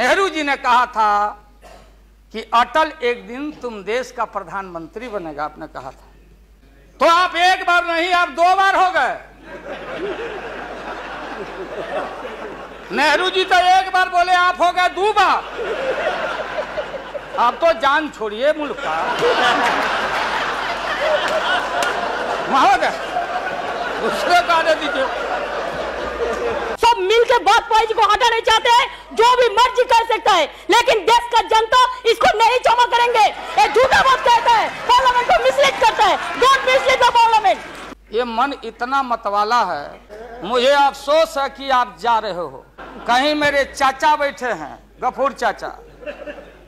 नेहरू जी ने कहा था कि अटल एक दिन तुम देश का प्रधानमंत्री बनेगा, आपने कहा था। तो आप एक बार नहीं, आप 2 बार हो गए। नेहरू जी तो एक बार बोले, आप हो गए 2 बार। आप तो जान छोड़िए मुल्क का। महोदय दूसरे को आने दीजिए। सब मिलकर बात पाई को हटा नहीं चाहते हैं, जो भी मर्जी कर सकता है, लेकिन देश का जनता इसको नहीं क्षमा करेंगे। ये झूठा बात कहता है, पार्लियामेंट को मिसलीड करता है। Don't mislead the parliament. ये मन इतना मतवाला है, मुझे अफसोस है कि आप जा रहे हो। कहीं मेरे चाचा बैठे हैं, गफूर चाचा,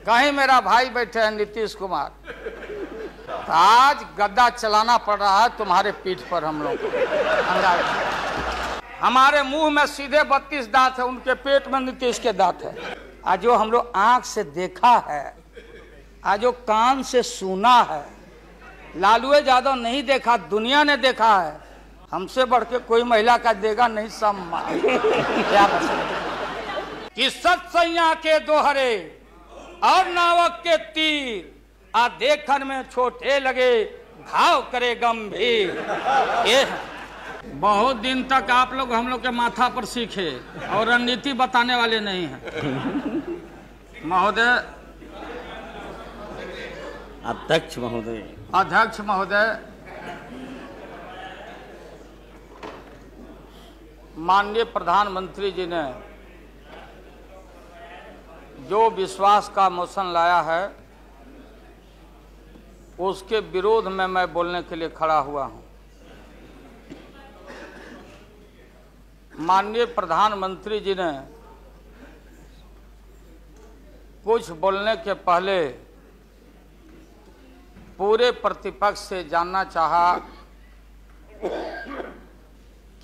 कहीं मेरा भाई बैठे हैं नीतीश कुमार। आज गद्दा चलाना पड़ रहा है तुम्हारे पीठ पर हम लोग को। हमारे मुंह में सीधे 32 दांत है, उनके पेट में नीतीश के दांत है। आज जो हम लोग आंख से देखा है, आज जो कान से सुना है, लालू यादव नहीं देखा, दुनिया ने देखा है। हमसे बढ़ के कोई महिला का देगा नहीं सम्मान। क्या कि सत्सैया के दोहरे और नावक के तीर आ देखन में छोटे लगे, घाव करे गंभीर। ये बहुत दिन तक आप लोग हम लोग के माथा पर सीखे और रणनीति बताने वाले नहीं हैं। महोदय, अध्यक्ष महोदय, अध्यक्ष महोदय, माननीय प्रधानमंत्री जी ने जो विश्वास का मोशन लाया है, उसके विरोध में मैं बोलने के लिए खड़ा हुआ हूं। माननीय प्रधानमंत्री जी ने कुछ बोलने के पहले पूरे प्रतिपक्ष से जानना चाहा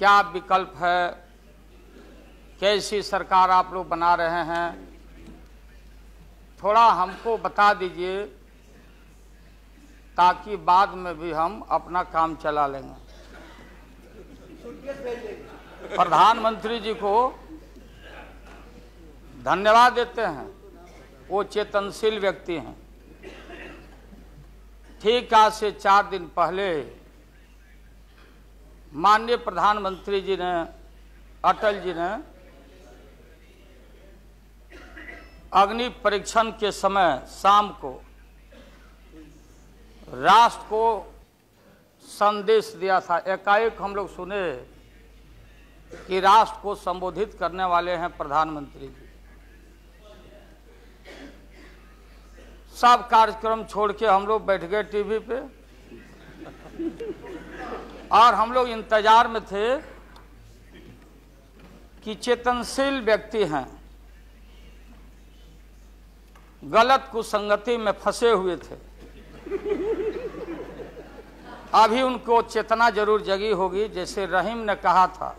क्या विकल्प है, कैसी सरकार आप लोग बना रहे हैं, थोड़ा हमको बता दीजिए ताकि बाद में भी हम अपना काम चला लेंगे। प्रधानमंत्री जी को धन्यवाद देते हैं, वो चेतनशील व्यक्ति हैं। ठीक आज से 4 दिन पहले माननीय प्रधानमंत्री जी ने, अटल जी ने अग्नि परीक्षण के समय शाम को राष्ट्र को संदेश दिया था। एकाएक हम लोग सुने कि राष्ट्र को संबोधित करने वाले हैं प्रधानमंत्री जी। सब कार्यक्रम छोड़ के हम लोग बैठ गए टीवी पे और हम लोग इंतजार में थे कि चेतनशील व्यक्ति हैं, गलत कुसंगति में फंसे हुए थे, अभी उनको चेतना जरूर जगी होगी। जैसे रहीम ने कहा था,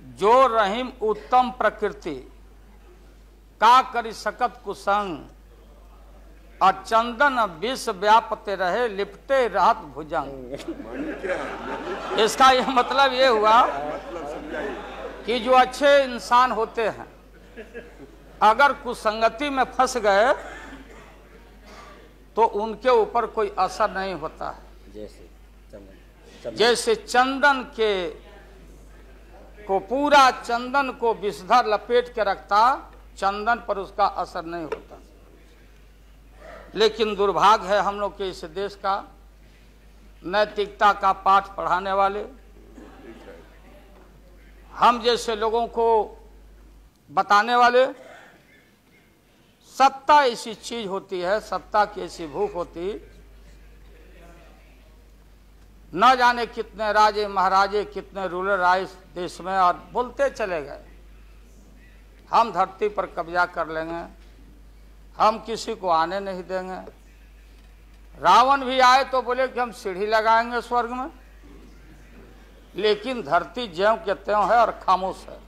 जो रहीम उत्तम प्रकृति का करी सकत कुसंग, और चंदन विष व्यापते रहे लिपटे रहत भुजंग। इसका यह मतलब ये हुआ कि जो अच्छे इंसान होते हैं अगर कुसंगति में फंस गए तो उनके ऊपर कोई असर नहीं होता है। जैसे चंदन के को पूरा चंदन को विषधर लपेट के रखता, चंदन पर उसका असर नहीं होता। लेकिन दुर्भाग्य है हम लोग के इस देश का, नैतिकता का पाठ पढ़ाने वाले हम जैसे लोगों को बताने वाले, सत्ता ऐसी चीज होती है, सत्ता की ऐसी भूख होती, न जाने कितने राजे महाराजे, कितने रूलर आए इस देश में और बोलते चले गए हम धरती पर कब्जा कर लेंगे, हम किसी को आने नहीं देंगे। रावण भी आए तो बोले कि हम सीढ़ी लगाएंगे स्वर्ग में, लेकिन धरती ज्यों के त्यों है और खामोश है।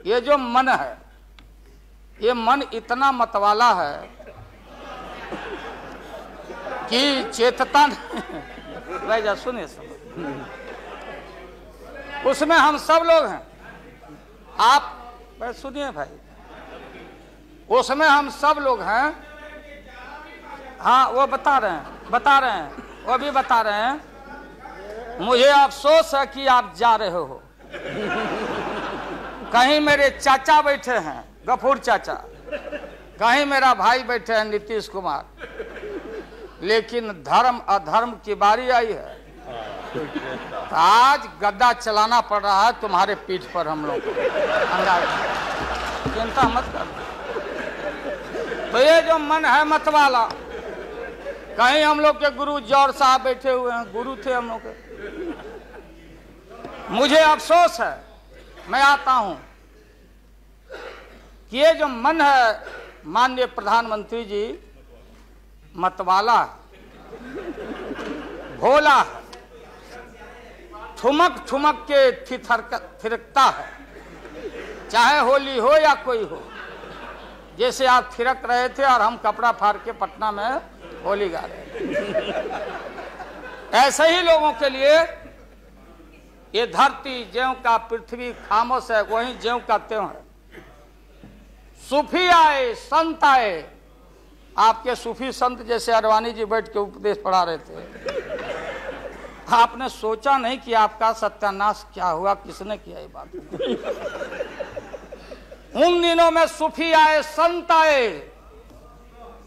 ये जो मन है, ये मन इतना मतवाला है कि चेतता नहीं। जा सुनिए सब, उसमें हम सब लोग हैं। आप सुनिए भाई, उसमें हम सब लोग हैं। हाँ, वो बता रहे हैं, वो भी बता रहे हैं। मुझे अफसोस है कि आप जा रहे हो। कहीं मेरे चाचा बैठे हैं, गफूर चाचा, कहीं मेरा भाई बैठे हैं नीतीश कुमार, लेकिन धर्म अधर्म की बारी आई है तो आज गद्दा चलाना पड़ रहा है तुम्हारे पीठ पर हम लोग को। चिंता मत कर। तो ये जो मन है मत वाला, कहीं हम लोग के गुरु जौहर साहब बैठे हुए हैं, गुरु थे हम लोग के। मुझे अफसोस है, मैं आता हूं कि ये जो मन है माननीय प्रधानमंत्री जी मतवाला, भोला, ठुमक ठुमक के थिरकता है, चाहे होली हो या कोई हो। जैसे आप थिरक रहे थे और हम कपड़ा फाड़ के पटना में होली गा रहे थे। ऐसे ही लोगों के लिए ये धरती ज्यों का पृथ्वी खामोश है, वहीं ज्यों का त्यों है। सूफी आए, संत आए, आपके सूफी संत जैसे अडवाणी जी बैठ के उपदेश पढ़ा रहे थे। आपने सोचा नहीं कि आपका सत्यानाश क्या हुआ, किसने किया ये बात। उन दिनों में सूफी आए, संत आए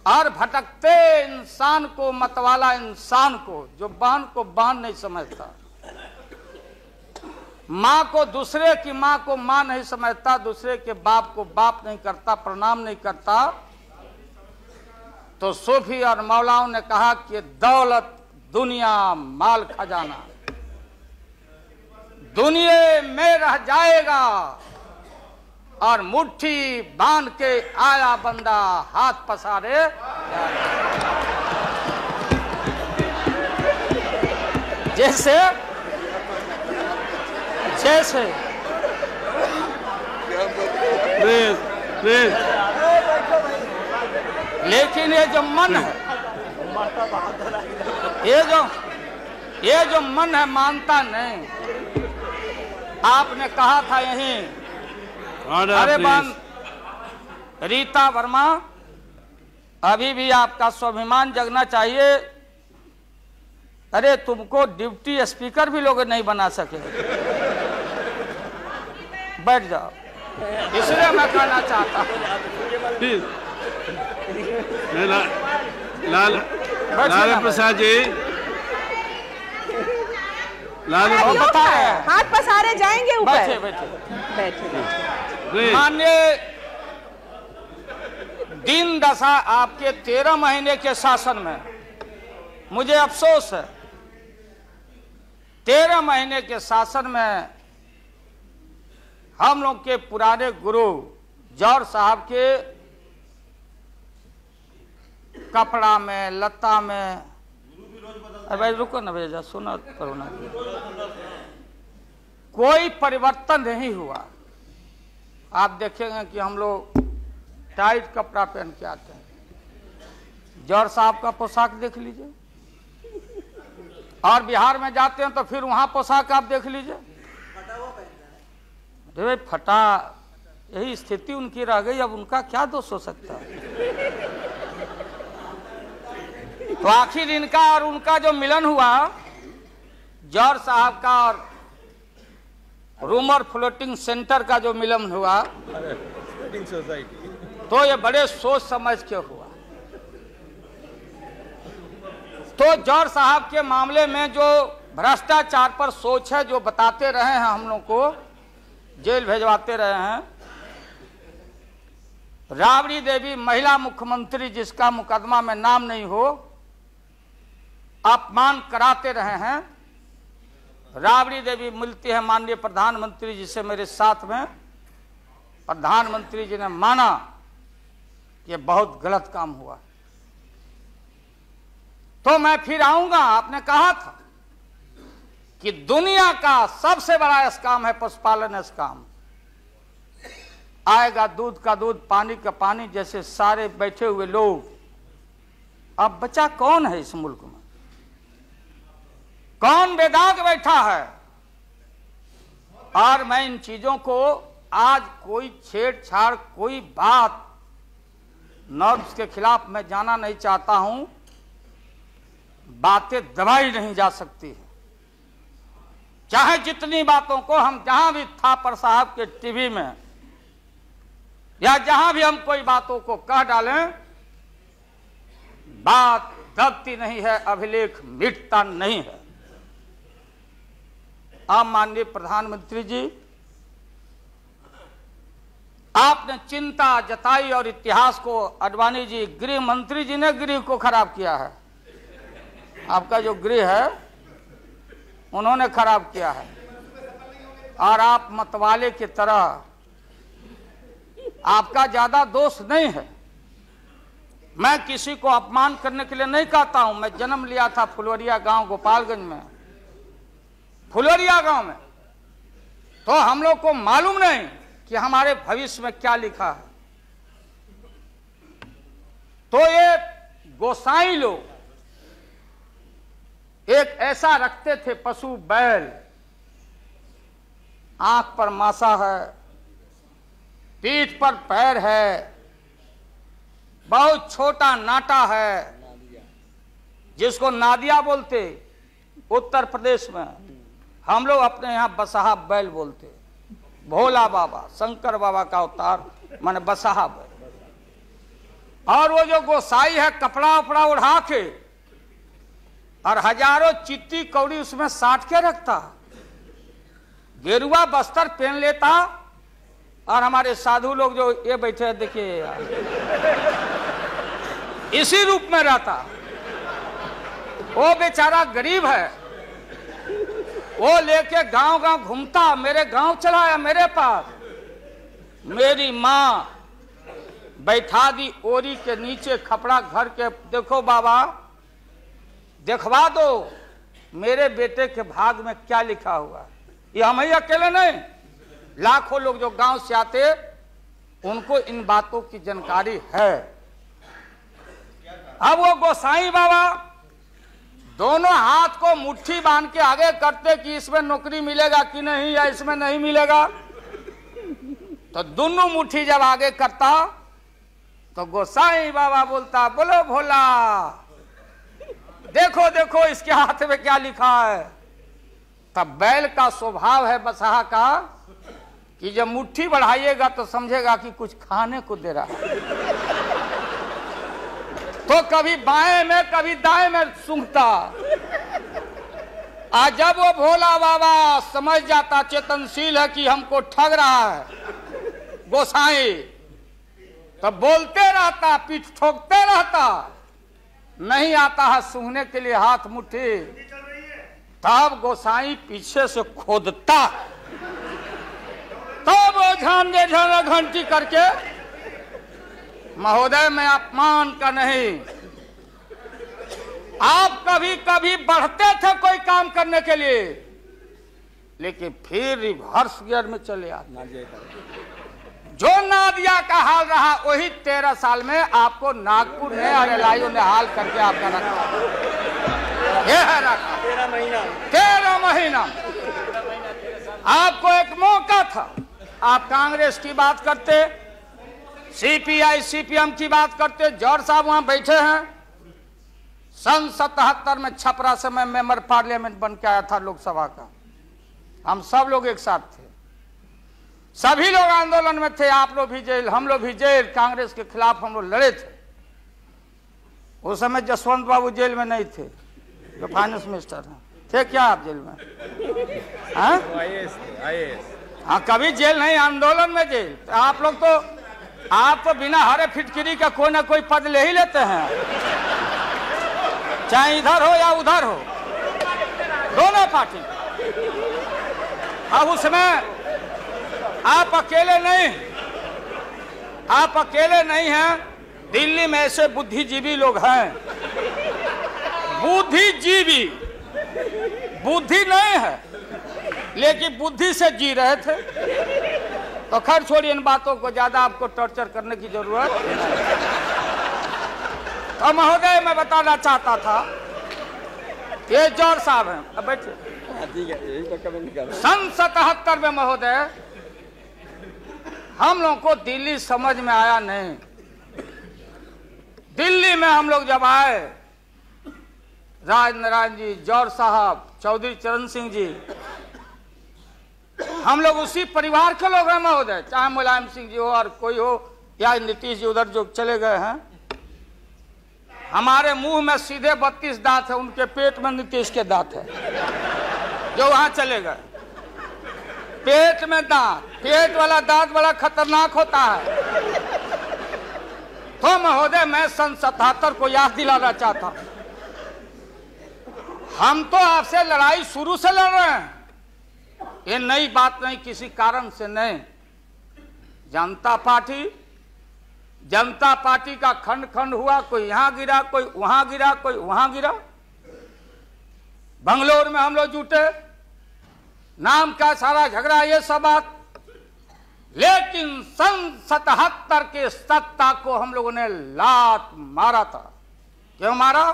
और भटकते इंसान को, मतवाला इंसान को, जो बहन को बहन नहीं समझता, माँ को, दूसरे की माँ को माँ नहीं समझता, दूसरे के बाप को बाप नहीं करता, प्रणाम नहीं करता, तो सूफी और मौलाओं ने कहा कि दौलत, दुनिया, माल, खजाना दुनिया में रह जाएगा और मुट्ठी बांध के आया बंदा हाथ पसारे। जैसे जैसे लेकिन ये जो मन है, ये जो मन है मानता नहीं। आपने कहा था यहीं, अरे बन रीता वर्मा, अभी भी आपका स्वाभिमान जगना चाहिए। अरे तुमको डिप्टी स्पीकर भी लोग नहीं बना सके। बैठ जाओ, इसलिए मैं कहना चाहता हूँ। लालू प्रसाद जी, हाथ पसारे जाएंगे ऊपर। बैठे बैठे बैठे। माननीय दिन दशा आपके 13 महीने के शासन में, मुझे अफसोस है 13 महीने के शासन में हम लोग के पुराने गुरु जौहर साहब के कपड़ा में, लता में, अरे भाई रुको ना भैया, सुना करो ना, कोई परिवर्तन नहीं हुआ। आप देखेंगे कि हम लोग टाइट कपड़ा पहन के आते हैं। जौहर साहब का पोशाक देख लीजिए, और बिहार में जाते हैं तो फिर वहां पोशाक आप देख लीजिए, भाई फटा, यही स्थिति उनकी रह गई। अब उनका क्या दोष हो सकता है? तो आखिर इनका और उनका जो मिलन हुआ, जौहर साहब का और रूमर फ्लोटिंग सेंटर का जो मिलन हुआ, तो ये बड़े सोच समझ के हुआ। तो जौहर साहब के मामले में जो भ्रष्टाचार पर सोच है, जो बताते रहे हैं, हम लोग को जेल भेजवाते रहे हैं। राबड़ी देवी महिला मुख्यमंत्री, जिसका मुकदमा में नाम नहीं हो, अपमान कराते रहे हैं। राबड़ी देवी मिलती है माननीय प्रधानमंत्री जी से मेरे साथ में, प्रधानमंत्री जी ने माना कि बहुत गलत काम हुआ। तो मैं फिर आऊंगा। आपने कहा था कि दुनिया का सबसे बड़ा स्काम है पशुपालन स्काम। आएगा दूध का दूध, पानी का पानी, जैसे सारे बैठे हुए लोग। अब बचा कौन है इस मुल्क में? कौन बेदाग बैठा है? और मैं इन चीजों को, आज कोई छेड़छाड़, कोई बात नॉर्म्स के खिलाफ मैं जाना नहीं चाहता हूं। बातें दबाई नहीं जा सकती है। चाहे जितनी बातों को हम जहां भी थापर साहब के टीवी में या जहां भी हम कोई बातों को कह डालें, बात दबती नहीं है, अभिलेख मिटता नहीं है। अब माननीय प्रधानमंत्री जी, आपने चिंता जताई और इतिहास को, आडवाणी जी, गृह मंत्री जी ने गृह को खराब किया है। आपका जो गृह है उन्होंने खराब किया है, और आप मतवाले की तरह, आपका ज्यादा दोष नहीं है। मैं किसी को अपमान करने के लिए नहीं कहता हूं। मैं जन्म लिया था फुलवरिया गांव, गोपालगंज में, फुलवरिया गांव में, तो हम लोग को मालूम नहीं कि हमारे भविष्य में क्या लिखा है। तो ये गोसाई लोग एक ऐसा रखते थे पशु बैल, आंख पर मासा है, पीठ पर पैर है, बहुत छोटा नाटा है, जिसको नादिया बोलते उत्तर प्रदेश में, हम लोग अपने यहां बसहा बैल बोलते। भोला बाबा, शंकर बाबा का अवतार माने बसहा बैल। और वो जो गोसाई है कपड़ा उपड़ा उड़ा के और हजारों चिट्टी कौड़ी उसमें साट के रखता, गेरुआ बस्तर पहन लेता, और हमारे साधु लोग जो ये बैठे हैं देखिए इसी रूप में रहता। वो बेचारा गरीब है, वो लेके गांव गांव घूमता, मेरे गांव चला आया मेरे पास। मेरी माँ बैठा दी ओरी के नीचे खपड़ा घर के, देखो बाबा दिखवा दो मेरे बेटे के भाग में क्या लिखा हुआ है। ये हम ही अकेले नहीं, लाखों लोग जो गांव से आते उनको इन बातों की जानकारी है। अब वो गोसाई बाबा दोनों हाथ को मुट्ठी बांध के आगे करते कि इसमें नौकरी मिलेगा कि नहीं, या इसमें नहीं मिलेगा। तो दोनों मुट्ठी जब आगे करता तो गोसाई बाबा बोलता, बोलो भोला, देखो देखो इसके हाथ में क्या लिखा है। तब बैल का स्वभाव है बसहा का कि जब मुट्ठी बढ़ाइएगा तो समझेगा कि कुछ खाने को दे रहा है, तो कभी बाएं में कभी दाएं में सूंघता। आज जब वो भोला बाबा समझ जाता, चेतनशील है कि हमको ठग रहा है गोसाई, तो बोलते रहता, पीठ ठोकते रहता, नहीं आता है सूंघने के लिए हाथ मुट्ठी। तब गोसाई पीछे से खोदता, तब वो झांझे घंटी करके, महोदय मैं अपमान का नहीं, आप कभी कभी बढ़ते थे कोई काम करने के लिए, लेकिन फिर रिवर्स गियर में चले आते। जो नादिया का हाल रहा वही 13 साल में आपको नागपुर ने और एलआईओ ने हाल करके आपका रखा। ये है रखा 13 महीना। आपको एक मौका था, आप कांग्रेस की बात करते, सीपीआई सीपीएम की बात करते। जौहर साहब वहां बैठे हैं। सन 77 में छपरा से मैं मेंबर पार्लियामेंट बन के आया था लोकसभा का। हम सब लोग एक साथ थे, सभी लोग आंदोलन में थे। आप लोग भी जेल, हम लोग भी जेल, कांग्रेस के खिलाफ हम लोग लड़े थे। उस समय जसवंत बाबू जेल में नहीं थे, जो फाइनेंस मिनिस्टर हैं। थे क्या आप जेल में? हाँ, कभी जेल नहीं, आंदोलन में जेल। आप लोग तो, आप तो बिना हरे फिटकिरी का कोई ना कोई पद ले ही लेते हैं, चाहे इधर हो या उधर हो, दोनों पार्टी। अब उसमें आप अकेले नहीं, आप अकेले नहीं हैं। दिल्ली में ऐसे बुद्धिजीवी लोग हैं, बुद्धिजीवी, बुद्धि नहीं है लेकिन बुद्धि से जी रहे थे। तो खैर छोड़िए इन बातों को, ज्यादा आपको टॉर्चर करने की जरूरत नहीं। तो महोदय मैं बताना चाहता था, ये जौहर साहब हैं, अब बैठिए। सन 77 में महोदय हम लोगों को दिल्ली समझ में आया नहीं। दिल्ली में हम लोग जब आए, राज नारायण जी, जौहर साहब, चौधरी चरण सिंह जी, हम लोग उसी परिवार के लोग हैं महोदय, चाहे मुलायम सिंह जी हो और कोई हो या नीतीश जी उधर जो चले गए हैं। हमारे मुंह में सीधे 32 दांत है, उनके पेट में नीतीश के दांत है जो वहां चले गए। पेट में दांत, पेट वाला दांत बड़ा खतरनाक होता है। तो महोदय मैं सन 77 को याद दिलाना चाहता हूं, हम तो आपसे लड़ाई शुरू से लड़ रहे हैं, ये नई बात नहीं, किसी कारण से नहीं। जनता पार्टी का खंड खंड हुआ, कोई यहां गिरा, कोई वहां गिरा, कोई वहां गिरा। बंगलोर में हम लोग जुटे, नाम का सारा झगड़ा, ये सब बात। लेकिन सन 77 के सत्ता को हम लोगों ने लात मारा था। क्यों मारा?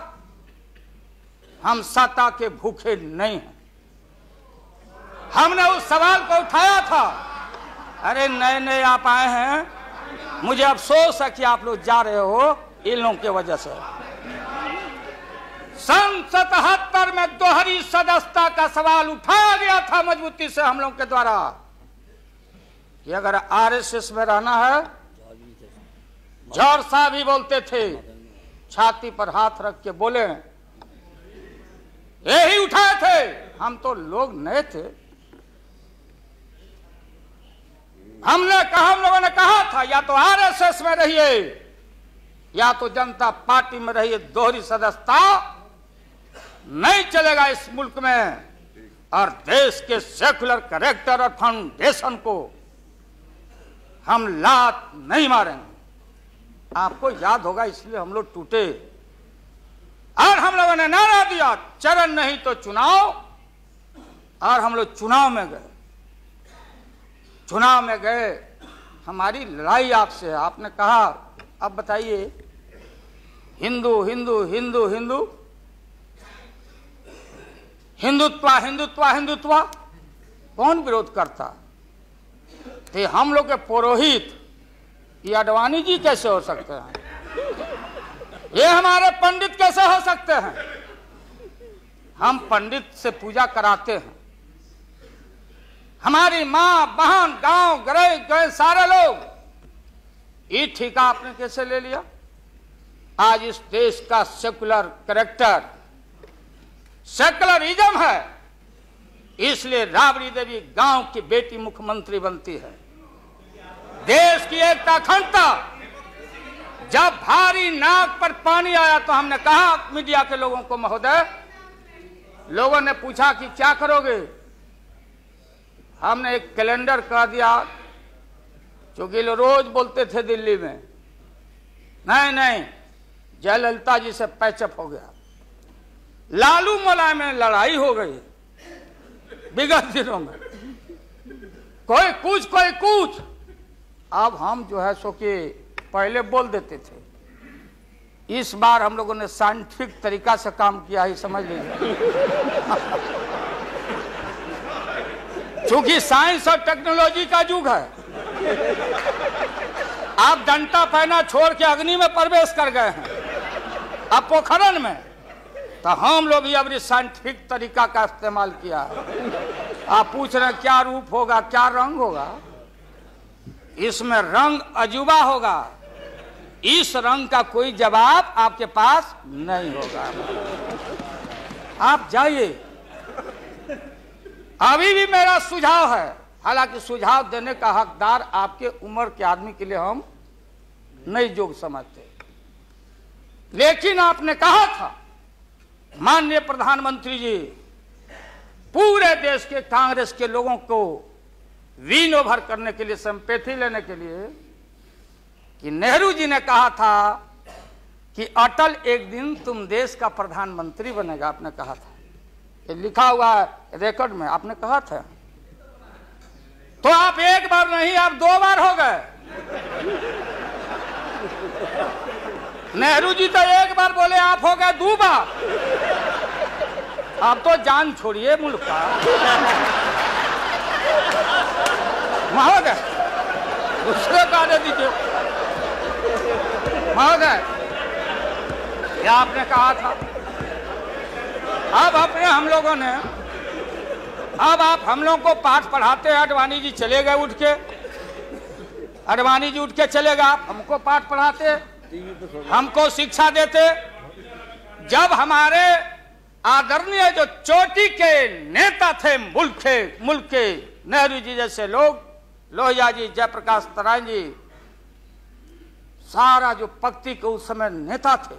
हम सत्ता के भूखे नहीं हैं। हमने उस सवाल को उठाया था। अरे नए नए आप आए हैं, मुझे अफसोस है कि आप लोग जा रहे हो इन लोगों की वजह से। सन 77 में दोहरी सदस्यता का सवाल उठाया गया था मजबूती से हम लोगों के द्वारा कि अगर आरएसएस में रहना है, जौहर साहब भी बोलते थे, छाती पर हाथ रख के बोले, यही उठाए थे। हम तो लोग नए थे, हम लोगों ने कहा था या तो आरएसएस में रहिए या तो जनता पार्टी में रहिए, दोहरी सदस्यता नहीं चलेगा इस मुल्क में। और देश के सेकुलर कैरेक्टर और फाउंडेशन को हम लात नहीं मारेंगे। आपको याद होगा, इसलिए हम लोग टूटे और हम लोगों ने नारा दिया, चरण नहीं तो चुनाव। और हम लोग चुनाव में गए। चुनाव में गए, हमारी लड़ाई आपसे है। आपने कहा अब बताइए, हिंदू हिंदू हिंदू हिंदू हिंदुत्व हिंदुत्व हिंदुत्व कौन विरोध करता? तो हम लोग के पुरोहित ये अडवाणी जी कैसे हो सकते हैं? ये हमारे पंडित कैसे हो सकते हैं? हम पंडित से पूजा कराते हैं। हमारी मां बहन गांव गए सारे लोग, ये ठेका आपने कैसे ले लिया? आज इस देश का सेकुलर कैरेक्टर, सेकुलरिज्म है, इसलिए राबड़ी देवी गांव की बेटी मुख्यमंत्री बनती है। देश की एकता अखंडता। जब भारी नाक पर पानी आया तो हमने कहा मीडिया के लोगों को, महोदय, लोगों ने पूछा कि क्या करोगे? हमने एक कैलेंडर कर दिया, क्योंकि लोग रोज बोलते थे दिल्ली में, नहीं जयललिता जी से पैचअप हो गया, लालू मुलायम में लड़ाई हो गई विगत दिनों में, कोई कुछ। अब हम जो है सो कि पहले बोल देते थे, इस बार हम लोगों ने साइंटिफिक तरीका से काम किया है, समझ लीजिए। क्योंकि साइंस और टेक्नोलॉजी का युग है। आप डंडा पहना छोड़ के अग्नि में प्रवेश कर गए हैं, अब पोखरन में। तो हम लोग भी अब साइंटिफिक तरीका का इस्तेमाल किया है। आप पूछ रहे हैं क्या रूप होगा, क्या रंग होगा? इसमें रंग अजूबा होगा, इस रंग का कोई जवाब आपके पास नहीं होगा। आप जाइए। अभी भी मेरा सुझाव है, हालांकि सुझाव देने का हकदार आपके उम्र के आदमी के लिए हम नहीं योग्य समझते, लेकिन आपने कहा था माननीय प्रधानमंत्री जी, पूरे देश के कांग्रेस के लोगों को विन ओवर करने के लिए, सिंपैथी लेने के लिए, कि नेहरू जी ने कहा था कि अटल एक दिन तुम देश का प्रधानमंत्री बनेगा। आपने कहा था, ये लिखा हुआ है रिकॉर्ड में, आपने कहा था। तो आप एक बार नहीं, आप 2 बार हो गए। नेहरू जी तो एक बार बोले, आप हो गए 2 बार। आप तो जान छोड़िए मुल्क का। महोदय, दूसरे का दे दीजिए महोदय। क्या आपने कहा था? अब अपने हम लोगों ने, अब आप हम लोगों को पाठ पढ़ाते हैं। अडवाणी जी चले गए उठ के, अडवाणी जी उठ के चले गए, आप हमको पाठ पढ़ाते, हमको शिक्षा देते। जब हमारे आदरणीय जो चोटी के नेता थे मुल्क के नेहरू जी जैसे लोग, लोहिया जी, जयप्रकाश नारायण जी, सारा जो पक्ति के उस समय नेता थे,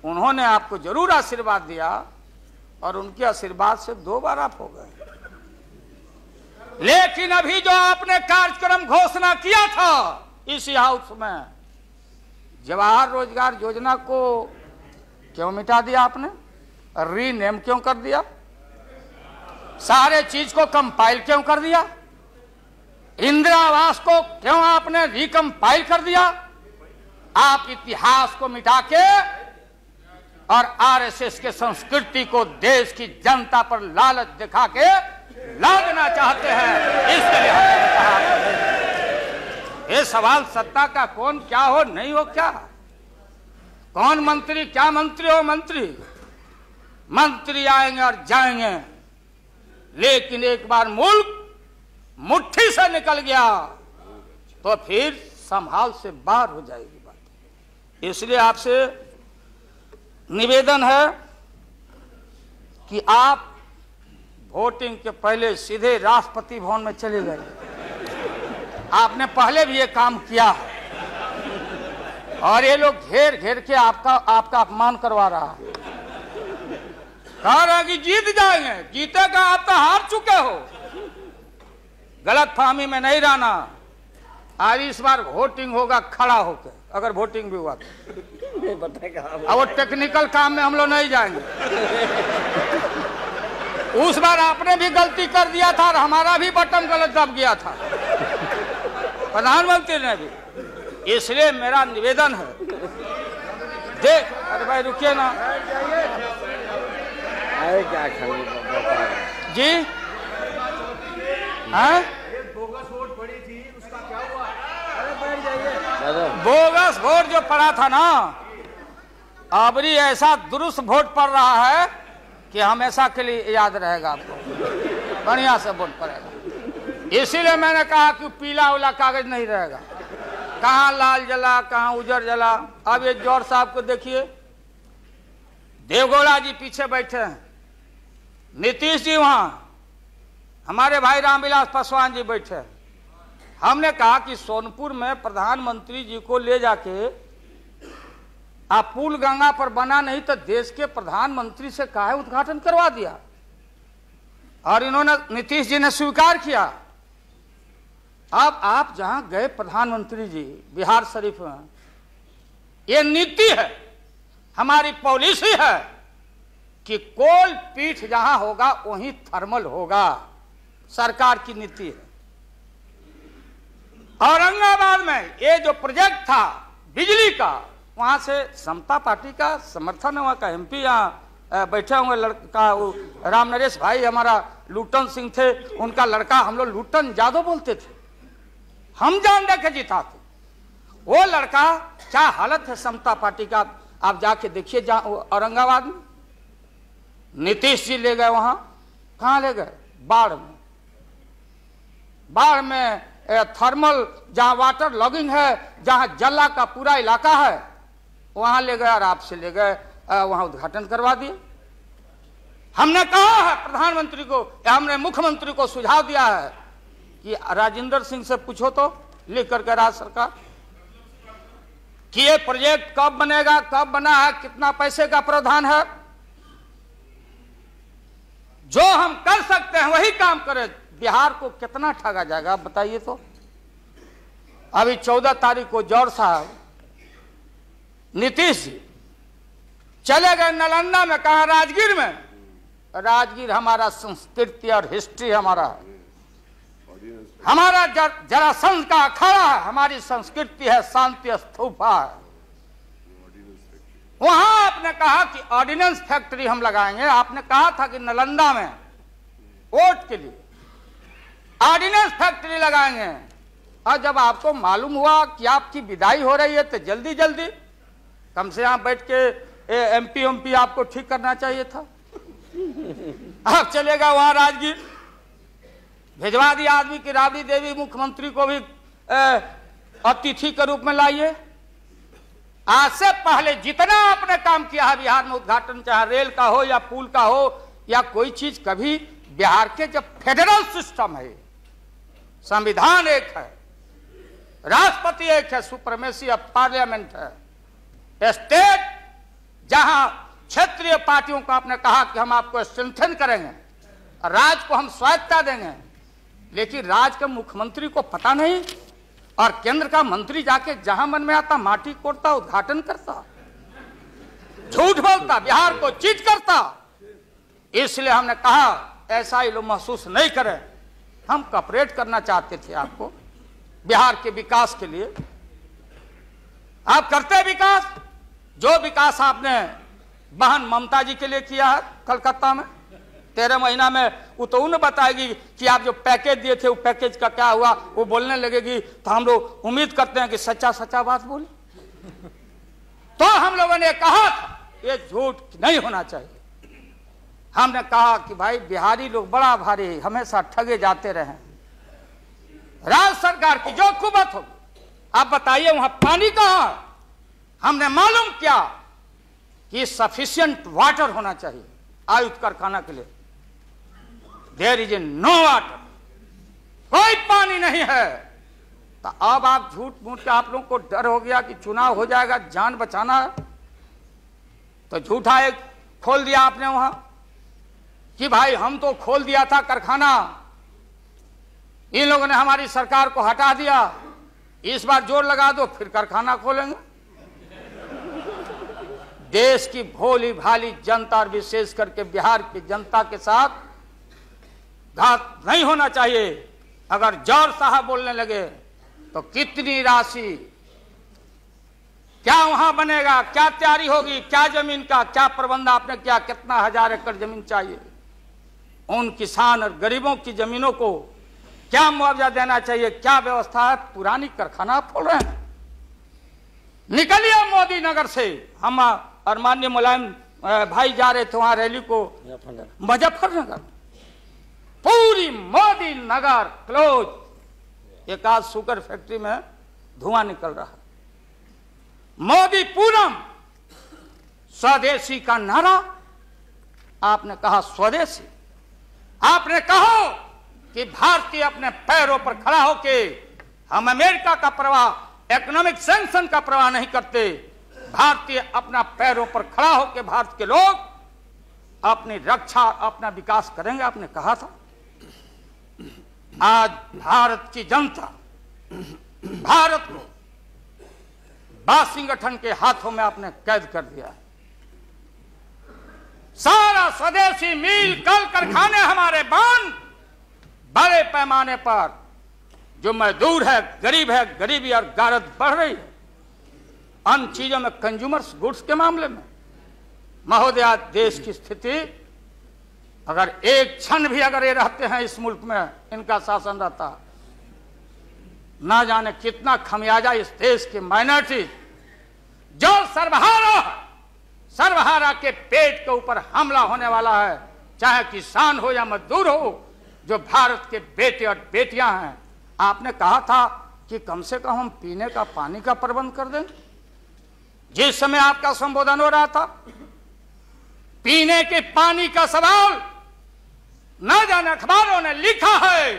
उन्होंने आपको जरूर आशीर्वाद दिया और उनके आशीर्वाद से 2 बार आप हो गए। लेकिन अभी जो आपने कार्यक्रम घोषणा किया था इसी हाउस में, जवाहर रोजगार योजना को क्यों मिटा दिया आपने? रीनेम क्यों कर दिया? सारे चीज को कंपाइल क्यों कर दिया? इंदिरा आवास को क्यों आपने रिकंपाइल कर दिया? आप इतिहास को मिटा के और आरएसएस के संस्कृति को देश की जनता पर लालच दिखा के लादना चाहते हैं। इसके लिए हमने कहा ये सवाल सत्ता का कौन क्या हो नहीं हो, क्या कौन मंत्री, क्या मंत्री हो मंत्री आएंगे और जाएंगे, लेकिन एक बार मुल्क मुट्ठी से निकल गया तो फिर संभाल से बाहर हो जाएगी बात। इसलिए आपसे निवेदन है कि आप वोटिंग के पहले सीधे राष्ट्रपति भवन में चले गए। आपने पहले भी ये काम किया है और ये लोग घेर घेर के आपका अपमान करवा रहा है। कह रहा कि जीत जाएंगे, जीतेगा, आप तो हार चुके हो। गलत फहमी में नहीं रहना। आज इस बार वोटिंग होगा खड़ा होकर, अगर वोटिंग भी हुआ तो। अब वो टेक्निकल काम में हम लोग नहीं जाएंगे। उस बार आपने भी गलती कर दिया था और हमारा भी बटन गलत दब गया था, प्रधानमंत्री ने भी। इसलिए मेरा निवेदन है, देख, अरे भाई रुकिए ना क्या जी, हाँ बोगस वोट पड़ी थी, उसका क्या हुआ? बोगस वोट जो पड़ा था ना, अबरी ऐसा दुरुस्त वोट पड़ रहा है कि हमेशा के लिए याद रहेगा आपको, बढ़िया से वोट पड़ेगा। इसीलिए मैंने कहा कि पीला वाला कागज नहीं रहेगा, कहाँ लाल जला कहाँ उजर जला। अब ये जौहर साहब को देखिए, देवगौड़ा जी पीछे बैठे हैं, नीतीश जी वहां, हमारे भाई रामविलास पासवान जी बैठे हैं। हमने कहा कि सोनपुर में प्रधानमंत्री जी को ले जाके आप पुल गंगा पर बना नहीं तो देश के प्रधानमंत्री से काहे उद्घाटन करवा दिया, और इन्होंने, नीतीश जी ने स्वीकार किया। अब आप जहां गए प्रधानमंत्री जी बिहार शरीफ में, ये नीति है, हमारी पॉलिसी है कि कोल पीठ जहां होगा वहीं थर्मल होगा, सरकार की नीति है। औरंगाबाद में ये जो प्रोजेक्ट था बिजली का, वहां से समता पार्टी का समर्थन है, वहां का एमपी यहाँ बैठे हुए लड़का राम नरेश भाई हमारा लूटन सिंह थे, उनका लड़का हम लोग लूटन यादव बोलते थे, हम जान दे के जीता थे। वो लड़का क्या हालत है समता पार्टी का, आप जाके देखिए औरंगाबाद में। नीतीश जी ले गए वहां, कहां ले गए? बाढ़ में। बाढ़ में थर्मल जहां वाटर लॉगिंग है, जहां जला का पूरा इलाका है, वहां ले गए और आपसे ले गए, वहां उद्घाटन करवा दिए। हमने कहा है प्रधानमंत्री को, हमने मुख्यमंत्री को सुझाव दिया है कि राजेंद्र सिंह से पूछो तो, लिख करके राज्य सरकार, कि ये प्रोजेक्ट कब बनेगा, कब बना है, कितना पैसे का प्रावधान है। जो हम कर सकते हैं वही काम करें। बिहार को कितना ठगा जाएगा आप बताइए तो। अभी 14 तारीख को जौहर साहब, नीतीश जी चले गए नालंदा में, कहा राजगीर में। राजगीर हमारा संस्कृति और हिस्ट्री हमारा जरासंध का अखाड़ा है, हमारी संस्कृति है, शांति स्तूपा है। वहां आपने कहा कि ऑर्डिनेंस फैक्ट्री हम लगाएंगे। आपने कहा था कि नालंदा में वोट के लिए ऑर्डिनेंस फैक्ट्री लगाएंगे, और जब आपको मालूम हुआ कि आपकी विदाई हो रही है तो जल्दी जल्दी कम से यहाँ बैठ के एमपी आपको ठीक करना चाहिए था। आप चलेगा वहां राजगीर, भिजवा दिया आदमी की राबड़ी देवी मुख्यमंत्री को भी अतिथि के रूप में लाइए। आज से पहले जितना आपने काम किया है बिहार में, उद्घाटन चाहे रेल का हो या पुल का हो या कोई चीज, कभी बिहार के जब फेडरल सिस्टम है, संविधान एक है, राष्ट्रपति एक है, सुप्रीमेसी ऑफ पार्लियामेंट है, स्टेट जहां क्षेत्रीय पार्टियों को आपने कहा कि हम आपको स्ट्रेंथन करेंगे, राज्य को हम स्वायत्तता देंगे, लेकिन राज्य के मुख्यमंत्री को पता नहीं और केंद्र का मंत्री जाके जहां मन में आता माटी कोड़ता, उद्घाटन करता, झूठ बोलता, बिहार को चीट करता। इसलिए हमने कहा ऐसा ही लोग महसूस नहीं करें, हम कॉपरेट करना चाहते थे आपको बिहार के विकास के लिए। आप करते विकास, जो विकास आपने बहन ममता जी के लिए किया है कलकत्ता में 13 महीना में, वो तो उन्हें बताएगी कि आप जो पैकेज दिए थे वो पैकेज का क्या हुआ, वो बोलने लगेगी। तो हम लोग उम्मीद करते हैं कि सच्चा सच्चा बात बोले। तो हम लोगों ने कहा ये झूठ नहीं होना चाहिए। हमने कहा कि भाई बिहारी लोग बड़ा भारी, हमेशा ठगे जाते रहे, राज्य सरकार की जो कुबत होगी, आप बताइए वहां पानी कहां है? हमने मालूम किया कि सफिशिएंट वाटर होना चाहिए आयुक्त कारखाना के लिए। देयर इज नो वाटर, कोई पानी नहीं है। तो अब आप झूठ मूठ के आप लोगों को डर हो गया कि चुनाव हो जाएगा, जान बचाना है, तो झूठा एक खोल दिया आपने वहां कि भाई हम तो खोल दिया था कारखाना, इन लोगों ने हमारी सरकार को हटा दिया, इस बार जोर लगा दो फिर कारखाना खोलेंगे। देश की भोली भाली जनता और विशेष करके बिहार की जनता के साथ घात नहीं होना चाहिए। अगर जौहर साहब बोलने लगे तो कितनी राशि, क्या वहां बनेगा, क्या तैयारी होगी, क्या जमीन का क्या प्रबंध आपने किया, कितना 1000 एकड़ जमीन चाहिए, उन किसान और गरीबों की जमीनों को क्या मुआवजा देना चाहिए, क्या व्यवस्था है, पुरानी कारखाना खोल रहे हैं। निकलिए मोदी नगर से, हम और माननीय मुलायम भाई जा रहे थे वहां रैली को मुजफ्फरनगर, पूरी मोदी नगर क्लोज। एक आज शुगर फैक्ट्री में धुआं निकल रहा है। मोदी पूरम, स्वदेशी का नारा आपने कहा, स्वदेशी आपने कहो कि भारतीय अपने पैरों पर खड़ा होके, हम अमेरिका का प्रवाह, इकोनॉमिक सैंक्शन का प्रवाह नहीं करते, भारतीय अपना पैरों पर खड़ा होके भारत के लोग अपनी रक्षा, अपना विकास करेंगे, आपने कहा था। आज भारत की जनता भारत को वाशिंगटन के हाथों में आपने कैद कर दिया। सारा स्वदेशी मिल कल कारखाने हमारे बंद, बड़े पैमाने पर जो मजदूर है, गरीबी और गारत बढ़ रही है। अन्य चीजों में, कंज्यूमर्स गुड्स के मामले में महोदया, देश की स्थिति अगर एक क्षण भी अगर ये रहते हैं इस मुल्क में, इनका शासन रहता, ना जाने कितना खमियाजा इस देश की माइनॉरिटी जो सर्वहारा के पेट के ऊपर हमला होने वाला है, चाहे किसान हो या मजदूर हो, जो भारत के बेटे और बेटियां हैं। आपने कहा था कि कम से कम हम पीने का पानी का प्रबंध कर दें। जिस समय आपका संबोधन हो रहा था, पीने के पानी का सवाल, न जाने अखबारों ने लिखा है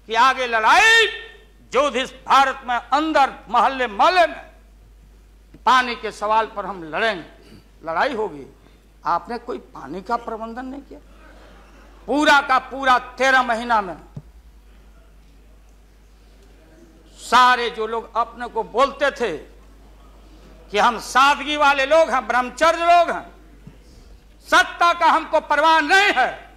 कि आगे लड़ाई जो इस भारत में अंदर मोहल्ले मोहल्ले में पानी के सवाल पर हम लड़ेंगे, लड़ाई होगी। आपने कोई पानी का प्रबंधन नहीं किया। पूरा का पूरा 13 महीना में सारे जो लोग अपने को बोलते थे कि हम सादगी वाले लोग हैं, ब्रह्मचर्य लोग हैं, सत्ता का हमको परवाह नहीं है,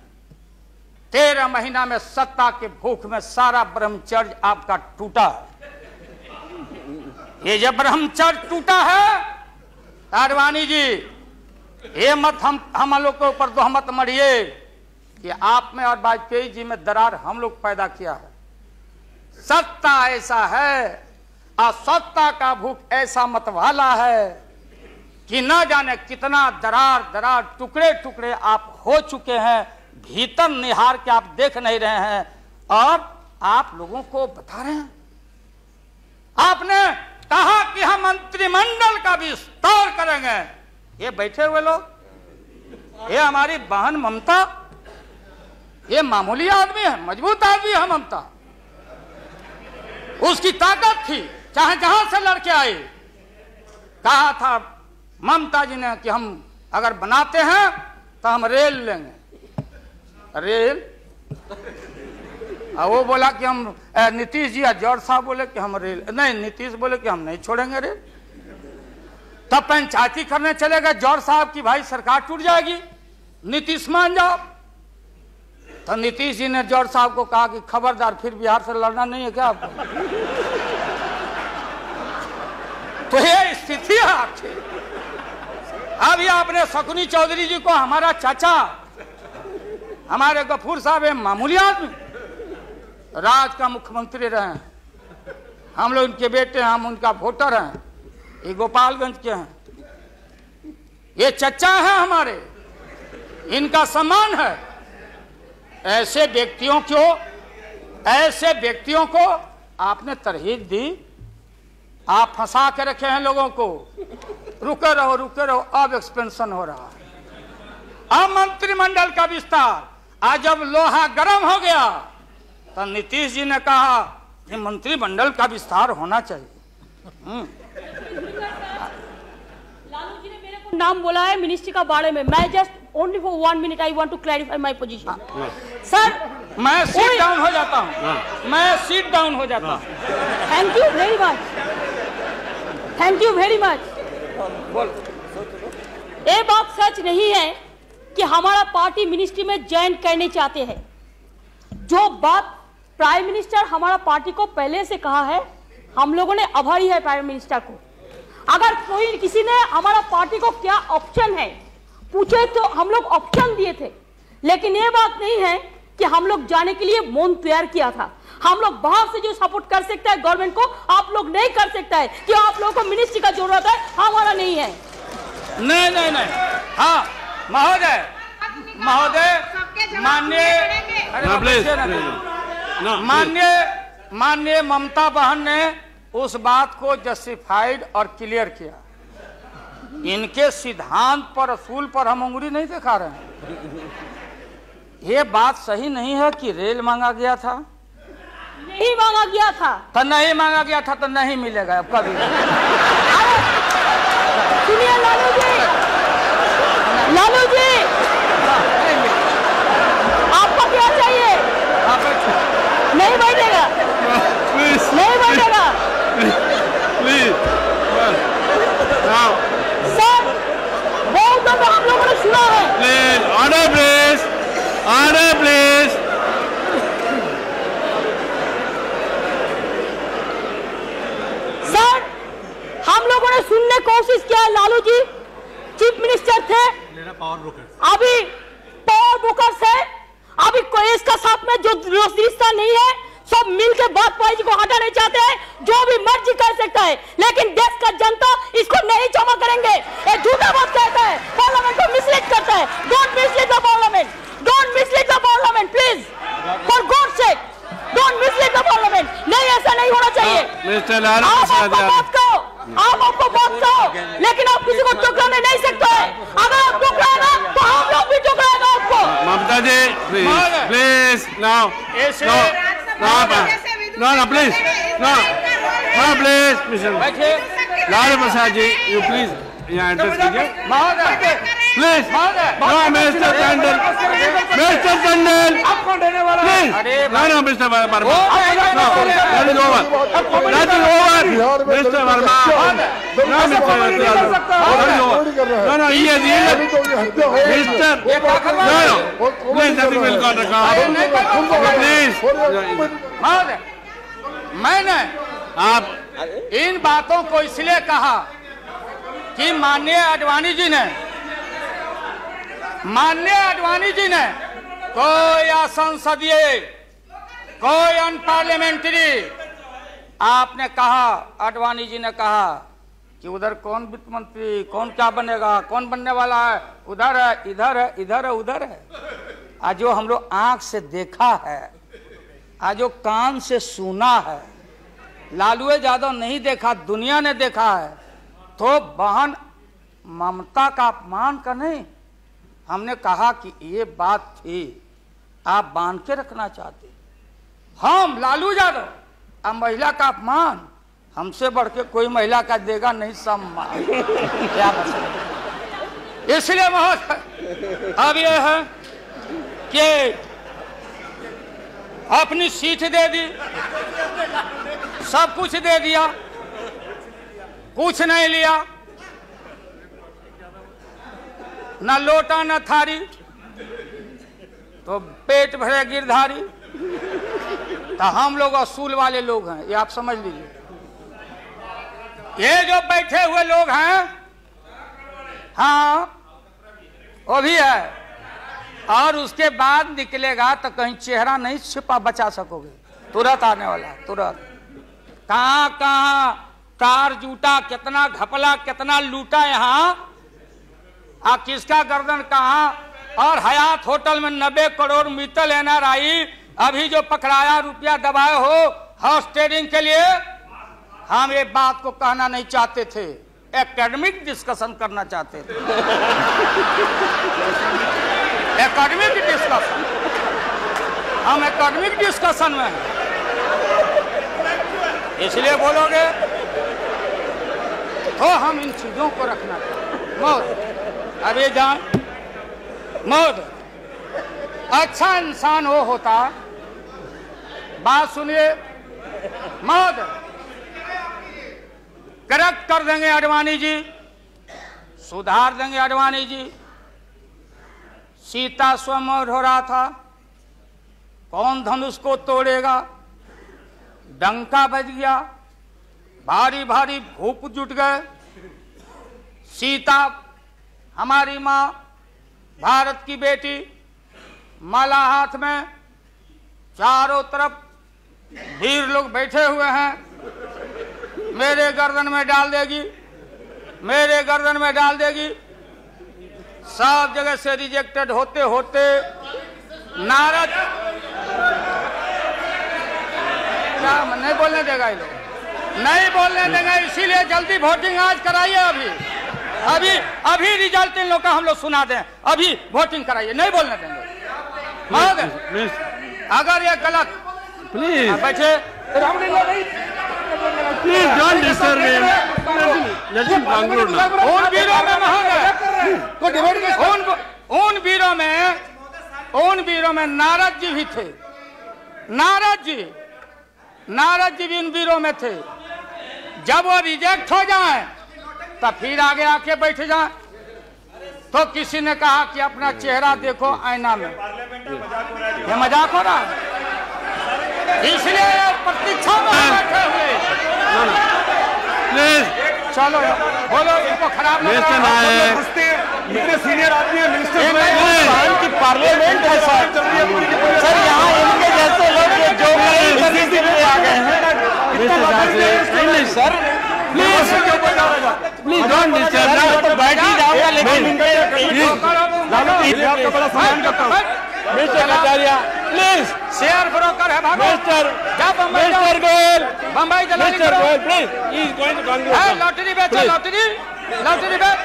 13 महीना में सत्ता के भूख में सारा ब्रह्मचर्य आपका टूटा है। ये जब ब्रह्मचर्य टूटा है, आडवाणी जी, ये मत हम लोग के ऊपर तोहमत मढ़िए कि आप में और वाजपेयी जी में दरार हम लोग पैदा किया है। सत्ता ऐसा है और सत्ता का भूख ऐसा मतवाला है कि न जाने कितना दरार दरार टुकड़े टुकड़े आप हो चुके हैं, भीतर निहार के आप देख नहीं रहे हैं और आप लोगों को बता रहे हैं। आपने कहा कि हम मंत्रिमंडल का विस्तार करेंगे। ये बैठे हुए लोग, ये हमारी बहन ममता, ये मामूली आदमी है, मजबूत आदमी है ममता। उसकी ताकत थी, चाहे जहां से लड़के आए। कहा था ममता जी ने कि हम अगर बनाते हैं तो हम रेल लेंगे। रेल वो बोला कि हम नीतीश जी, जॉर्ज साहब बोले कि हम रेल नहीं, नीतीश बोले कि हम नहीं छोड़ेंगे रेल। तब पंचायती करने चले गए जॉर्ज साहब की भाई सरकार टूट जाएगी, नीतीश मान जाओ। तो नीतीश जी ने जॉर्ज साहब को कहा कि खबरदार, फिर बिहार से लड़ना नहीं है क्या आपको? तो ये स्थिति है आपकी। अभी आपने शकुनी चौधरी जी को, हमारा चाचा, हमारे गफूर साहब है मामूली आदमी, राज का मुख्यमंत्री रहे हैं, हम लोग उनके बेटे हैं, हम उनका वोटर हैं, ये गोपालगंज के हैं, ये चचा हैं हमारे, इनका सम्मान है। ऐसे व्यक्तियों को आपने तरहीब दी, आप फंसा के रखे हैं लोगों को। रुके रहो, अब एक्सपेंशन हो रहा है। अब मंत्रिमंडल का विस्तार, आज जब लोहा गर्म हो गया तो नीतीश जी ने कहा कि मंत्रिमंडल का विस्तार होना चाहिए। लालू जी ने मेरे को नाम बोला है मिनिस्ट्री का बारे में। मैं just only for 1 minute I want to clarify my position. Sir मैं सीट डाउन हो जाता हूँ, मैं सीट डाउन हो जाता हूँ। Thank you very much, thank you very much. ये बात सच नहीं है कि हमारा पार्टी मिनिस्ट्री में ज्वाइन करने चाहते हैं। जो बात प्राइम मिनिस्टर हमारा पार्टी को पहले से कहा है, हम लोगों ने आभारी है प्राइम मिनिस्टर को। अगर कोई किसी ने हमारा पार्टी को क्या ऑप्शन है पूछे तो हम लोग ऑप्शन दिए थे, लेकिन ये बात नहीं है कि हम लोग जाने के लिए मौन तैयार किया था। हम लोग बाहर से जो सपोर्ट कर सकता है गवर्नमेंट को, आप लोग नहीं कर सकता है कि आप लोगों को मिनिस्ट्री का जरूरत है, हमारा नहीं है। नहीं। हाँ महोदय, माननीय ममता बहन ने उस बात को जस्टिफाइड और क्लियर किया। इनके सिद्धांत पर, असूल पर हम उंगली नहीं दिखा रहे हैं। ये बात सही नहीं है कि रेल मांगा गया था, नहीं मांगा गया था तो नहीं मांगा गया था तो नहीं मिलेगा अब कभी। सुनिए लालू जी, आपको क्या चाहिए? नहीं बैठेगा, नहीं बैठेगा सर। बहुत दफा हम लोगों ने सुना है। Order please. सर हम लोगों ने सुनने की कोशिश किया। लालू जी चीफ मिनिस्टर थे, अभी पावर ब्रोकर्स है, अभी कोई इसका साथ में जो रिश्ता नहीं है, सब मिलकर बात जी को हटाना चाहते हैं। जो भी मर्जी कर सकता है, लेकिन देश का जनता इसको नहीं क्षमा करेंगे। ये झूठा बात कहता है, पार्लियामेंट को मिसलीड करता है। Don't mislead the parliament, don't mislead the parliament please, for God sake, don't mislead the parliament. नहीं, ऐसा नहीं होना चाहिए। आप आपको बात कहो, लेकिन आप किसी को टुकराने नहीं सकते हैं। अगर आप टुकराएगा तो हम लोग भी टुकराएगा आपको। Mamata ji please now please Lalu Prasad ji you please यहाँ एड्रेस कीजिए please. Mister Tandon please, mister Verma, mister Verma, मैंने आप इन बातों को इसलिए कहा कि माननीय आडवाणी जी ने कोई असंसदीय, कोई अनपार्लियामेंट्री, आपने कहा, आडवाणी जी ने कहा कि उधर कौन वित्त मंत्री, कौन क्या बनेगा, कौन बनने वाला है, उधर है, इधर है, इधर है, उधर है। आज जो हम लोग आंख से देखा है, आज जो कान से सुना है, लालू यादव नहीं देखा, दुनिया ने देखा है, तो बहन ममता का अपमान का नहीं। हमने कहा कि ये बात थी, आप बांध के रखना चाहते, हम लालू यादव, अब महिला का अपमान, हमसे बढ़ के कोई महिला का देगा नहीं सम्मान। क्या बता, इसलिए महोदय अब ये है कि अपनी सीट दे दी, सब कुछ दे दिया, कुछ नहीं लिया, न लोटा न थारी, तो पेट भरे गिरधारी। तो हम लोग असूल वाले लोग हैं, ये आप समझ लीजिए। ये जो बैठे हुए लोग हैं, हाँ वो भी है, और उसके बाद निकलेगा तो कहीं चेहरा नहीं छिपा बचा सकोगे, तुरंत आने वाला, तुरंत। कहाँ कहाँ तार जूटा, कितना घपला, कितना लूटा यहाँ, किसका गर्दन कहाँ। और हयात होटल में 90 करोड़ मित्तल NRI अभी जो पकड़ाया, रुपया दबाए हो हाउस ट्रेडिंग के लिए। हम ये बात को कहना नहीं चाहते थे, एकेडमिक डिस्कशन करना चाहते थे। एकेडमिक डिस्कशन, हम एकेडमिक डिस्कशन में हैं, इसलिए बोलोगे तो हम इन चीजों को रखना चाहिए। मौत अभी जान, मौत अच्छा इंसान वो होता, बात सुनिए, मौत करेक्ट कर देंगे आडवाणी जी, सुधार देंगे आडवाणी जी। सीता स्वयंवर हो रहा था, कौन धनुष को तोड़ेगा, डंका बज गया, भारी भारी भूप जुट गए। सीता हमारी माँ, भारत की बेटी, माला हाथ में, चारों तरफ वीर लोग बैठे हुए हैं, मेरे गर्दन में डाल देगी, मेरे गर्दन में डाल देगी। सब जगह से रिजेक्टेड होते होते नारद, क्या नहीं बोलने देगा ये लोग, नहीं बोलने देगा, इसीलिए जल्दी वोटिंग आज कराइए। अभी अभी अभी रिजल्ट इन लोग का हम लोग सुना दें, अभी वोटिंग कराइए, नहीं बोलने देंगे। अगर ये गलत, प्लीज बैठे, please don't disturb him, let him conclude now. उन वीरों में उन वीरों में नारद जी भी थे, नारद जी भी उन वीरों में थे। जब वो रिजेक्ट हो जाए तब फिर आगे आके बैठ जाए। तो किसी ने कहा कि अपना चेहरा देखो आईना में, ये मजाक हो रहा है, इसलिए प्रतीक्षा में बैठे हुए। प्लीज चलो बोलो, इनको खराब इतने सीनियर आदमी है मिनिस्टर की पार्लियामेंट है सर, यहाँ इनके जैसे लोग जो करने के लिए आ गए हैं। नहीं सर, प्लीज डोंट डिस्टर्ब, तो बैठ ही जाऊंगा, लेकिन आपका बड़ा सम्मान करता हूँ। Mister Kataria please, share broker है भागो, मिस्टर गोयल, बम्बई दलाली मिस्टर करो। Goyal please, he is going to conclude. Lottery बेचो, लॉटरी बेच,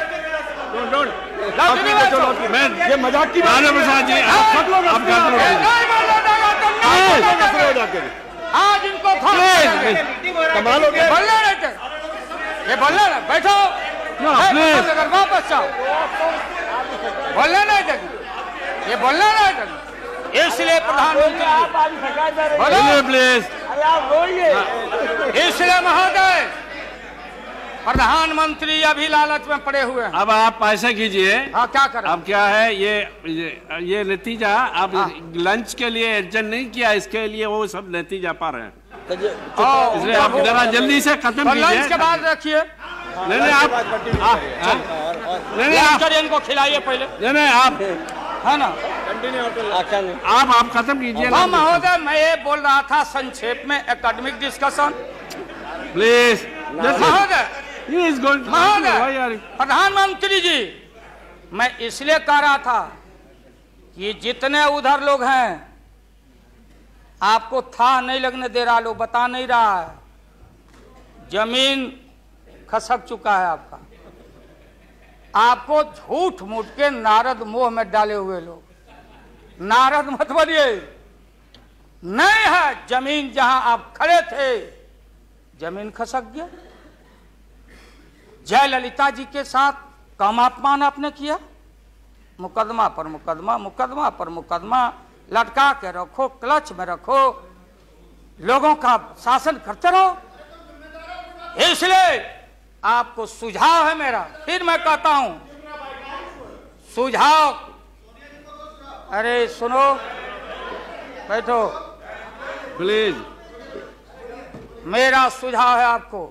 लॉटरी बेचो। मैं ये मजाक की राणा प्रसाद जी, आप कंक्लूड आज इनको कमाल हो गया। बोलने रहते, ये बोलने ना, बैठो, वापस जाओ, बोलने नहीं देंगे, ये बोलने नहीं देंगे। इसलिए प्रधानमंत्री बोलो प्लीज, इसलिए महोदय प्रधानमंत्री अभी लालच में पड़े हुए हैं। अब आप ऐसा कीजिए, हाँ क्या करें, अब क्या है ये नतीजा, आप लंच के लिए एडजस्ट नहीं किया, इसके लिए वो सब नतीजा पा रहे हैं, इसलिए आप जरा जल्दी से खत्म कीजिए। लंच के बाद रखिए, नहीं आप नहीं इनको खिलाइए पहले, नहीं आप है ना, आप खत्म कीजिए। महोदय मैं ये बोल रहा था संक्षेप में, एकेडमिक डिस्कशन। प्लीज महोदय He is going to. महोदय, Why are you? प्रधानमंत्री जी, मैं इसलिए कह रहा था कि जितने उधर लोग हैं आपको था नहीं लगने दे रहा, लोग बता नहीं रहा है, जमीन खसक चुका है आपका। आपको झूठ मूठ के नारद मोह में डाले हुए लोग, नारद मत बनिए। नहीं है जमीन, जहां आप खड़े थे जमीन खसक गया। जयललिता जी के साथ कम अपमान आपने किया, मुकदमा पर मुकदमा, मुकदमा पर मुकदमा लटका के रखो, क्लच में रखो, लोगों का शासन करते रहो। इसलिए आपको सुझाव है मेरा, फिर मैं कहता हूं सुझाव, अरे सुनो, बैठो, Please. मेरा सुझाव है आपको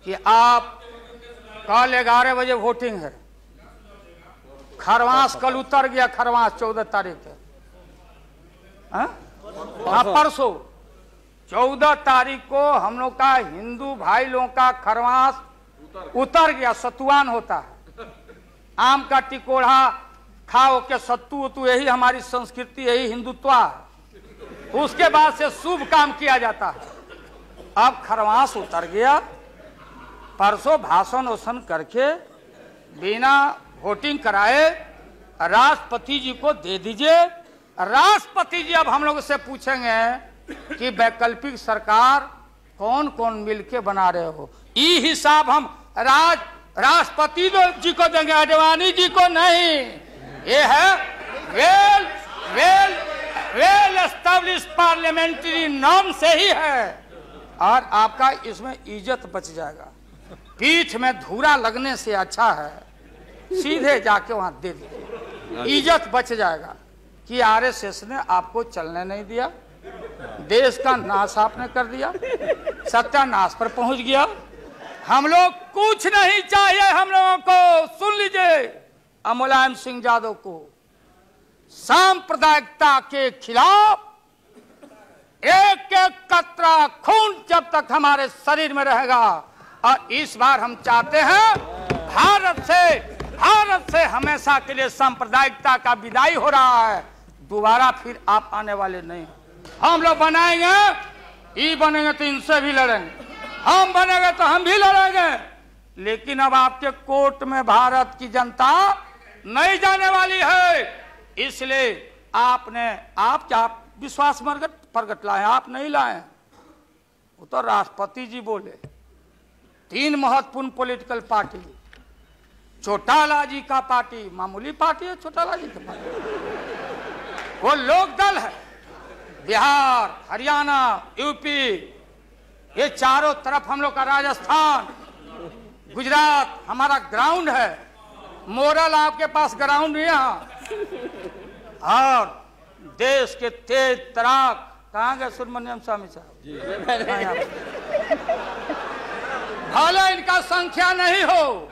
कि आप कल 11 बजे वोटिंग है, खरवास कल उतर गया, खरवास 14 तारीख है, हाँ परसों 14 तारीख को हम लोग का हिंदू भाई लोगों का खरवास उतर गया, सतुआन होता है, आम का टिकोड़ा खाओ के सत्तू उतू, यही हमारी संस्कृति, यही हिंदुत्व है। उसके बाद से शुभ काम किया जाता है। अब खरवास उतर गया, परसों भाषण वोषण करके बिना वोटिंग कराए राष्ट्रपति जी को दे दीजिए। राष्ट्रपति जी अब हम लोग से पूछेंगे कि वैकल्पिक सरकार कौन कौन मिलके बना रहे हो, ये हिसाब हम राष्ट्रपति जी को देंगे, आडवाणी जी को नहीं। ये है वेल एस्टेब्लिश पार्लियामेंट्री नॉर्म से ही है, और आपका इसमें इज्जत बच जाएगा। पीठ में धूरा लगने से अच्छा है सीधे जाके वहां दे दीजिए, इज्जत बच जाएगा। कि आरएसएस ने आपको चलने नहीं दिया, देश का नाश आपने कर दिया, सत्यानाश पर पहुंच गया। हम लोग कुछ नहीं चाहिए, हम लोगों को सुन लीजिए, मुलायम सिंह यादव को सांप्रदायिकता के खिलाफ एक एक कतरा खून जब तक हमारे शरीर में रहेगा, और इस बार हम चाहते हैं भारत से हमेशा के लिए सांप्रदायिकता का विदाई हो रहा है। दोबारा फिर आप आने वाले नहीं। हम लोग बनाएंगे, ये बनेंगे तो इनसे भी लड़ेंगे, हम बनेंगे तो हम भी लड़ेंगे, लेकिन अब आपके कोर्ट में भारत की जनता नहीं जाने वाली है। इसलिए आप क्या विश्वास प्रगट लाए, आप नहीं लाए, वो तो राष्ट्रपति जी बोले। 3 महत्वपूर्ण पॉलिटिकल पार्टी, चौटाला जी का पार्टी मामूली पार्टी है, चौटाला जी का पार्टी वो लोक दल है, बिहार, हरियाणा, यूपी, ये चारों तरफ हम लोग का, राजस्थान, गुजरात हमारा ग्राउंड है। मोरल आपके पास ग्राउंड है यहाँ, और देश के तेज तराक कहाँ गए सुब्रमण्यम स्वामी साहब, भले इनका संख्या नहीं हो,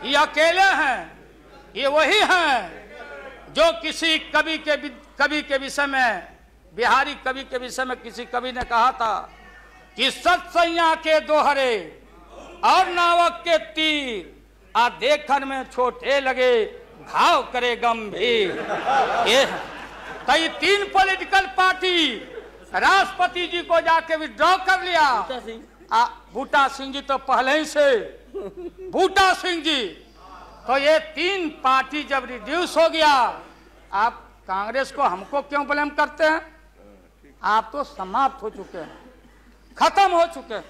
ये अकेले हैं, ये वही हैं जो किसी कवि के विषय में, बिहारी कवि के विषय में किसी कवि ने कहा था कि सत्सैया के दोहरे और नावक के तीर आ देखन में छोटे लगे, घाव करे गंभीर। ये तो ये 3 पॉलिटिकल पार्टी राष्ट्रपति जी को जाके विड्रॉ कर लिया। बूटा सिंह जी तो पहले ही से, बूटा सिंह जी, तो ये 3 पार्टी जब रिड्यूस हो गया, आप कांग्रेस को हमको क्यों ब्लेम करते हैं? आप तो समाप्त हो चुके हैं, खत्म हो चुके हैं।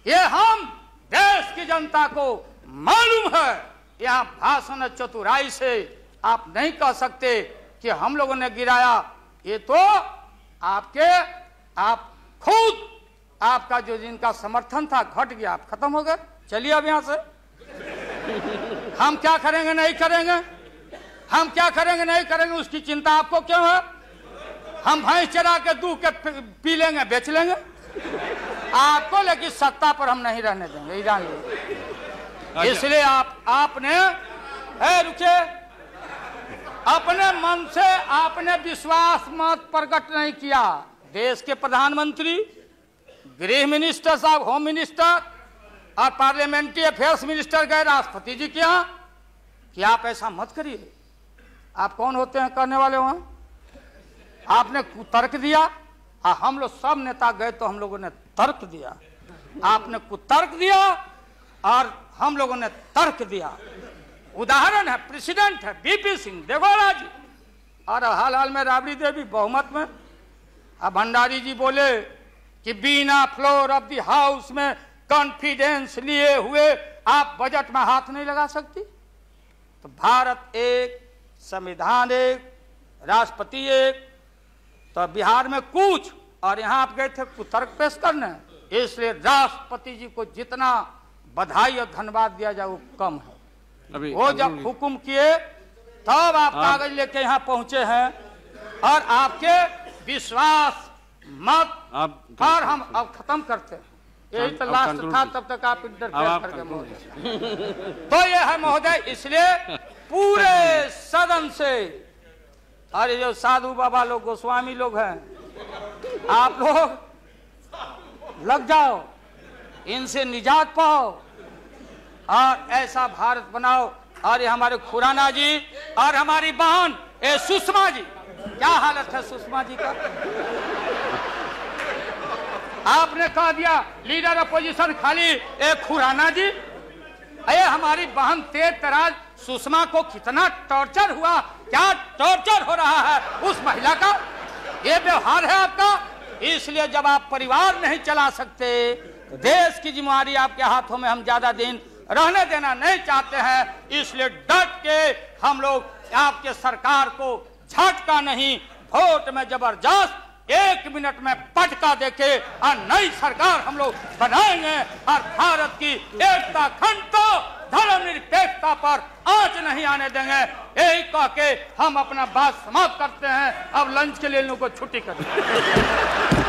ये हम देश की जनता को मालूम है, यहाँ भाषण चतुराई से आप नहीं कह सकते कि हम लोगों ने गिराया। ये तो आप खुद, आपका जो जिनका समर्थन था घट गया, आप खत्म हो गए। चलिए अब यहाँ से हम क्या करेंगे नहीं करेंगे, हम क्या करेंगे नहीं करेंगे उसकी चिंता आपको क्यों है? हम भैंस चरा के दूध के पी लेंगे, बेच लेंगे आपको, लेकिन सत्ता पर हम नहीं रहने देंगे, ये जान लीजिए। इसलिए आपने रुके, अपने मन से आपने विश्वास मत प्रकट नहीं किया। देश के प्रधानमंत्री, गृह मिनिस्टर साहब, होम मिनिस्टर, और पार्लियामेंट्री अफेयर्स मिनिस्टर गए राष्ट्रपति जी के यहाँ कि आप ऐसा मत करिए। आप कौन होते हैं करने वाले वहां? आपने कुतर्क दिया और हम लोग सब नेता गए तो हम लोगों ने तर्क दिया। आपने कुतर्क दिया और हम लोगों ने तर्क दिया। उदाहरण है, प्रेसिडेंट है बीपी सिंह देवगौड़ा जी, और हाल में राबड़ी देवी बहुमत में। अब भंडारी जी बोले कि बिना फ्लोर ऑफ द हाउस में कॉन्फिडेंस लिए हुए आप बजट में हाथ नहीं लगा सकती। तो भारत एक, संविधान एक, राष्ट्रपति एक, तो बिहार में कुछ और यहां आप गए थे कुतर्क पेश करने। इसलिए राष्ट्रपति जी को जितना बधाई और धन्यवाद दिया जाए वो कम है। वो जब हुक्म किए तब आप कागज लेके यहाँ पहुंचे हैं और आपके विश्वास मत और हम अब खत्म करते हैं। यही तो लास्ट था, तब तक आप इंटरफेयर कर गए महोदय। तो ये है महोदय, इसलिए पूरे सदन से, अरे जो साधु बाबा लोग गोस्वामी लोग हैं, आप लोग लग जाओ, इनसे निजात पाओ और ऐसा भारत बनाओ। और ये हमारे खुराना जी और हमारी बहन सुषमा जी, क्या हालत है सुषमा जी का? आपने कह दिया लीडर अपोजिशन खाली एक खुराना जी। अरे हमारी बहन तेज तराज सुषमा को कितना टॉर्चर हुआ, क्या टॉर्चर हो रहा है उस महिला का, ये व्यवहार है आपका। इसलिए जब आप परिवार नहीं चला सकते, देश की जिम्मेदारी आपके हाथों में हम ज्यादा दिन रहने देना नहीं चाहते हैं। इसलिए डट के हम लोग आपके सरकार को झटका नहीं, वोट में जबरदस्त 1 मिनट में पटका देके और नई सरकार हम लोग बनाएंगे और भारत की एकता, अखंडता, धर्मनिरपेक्षता पर आंच नहीं आने देंगे। यही कह के हम अपना बात समाप्त करते हैं। अब लंच के लिए इन लोगों को छुट्टी कर दें।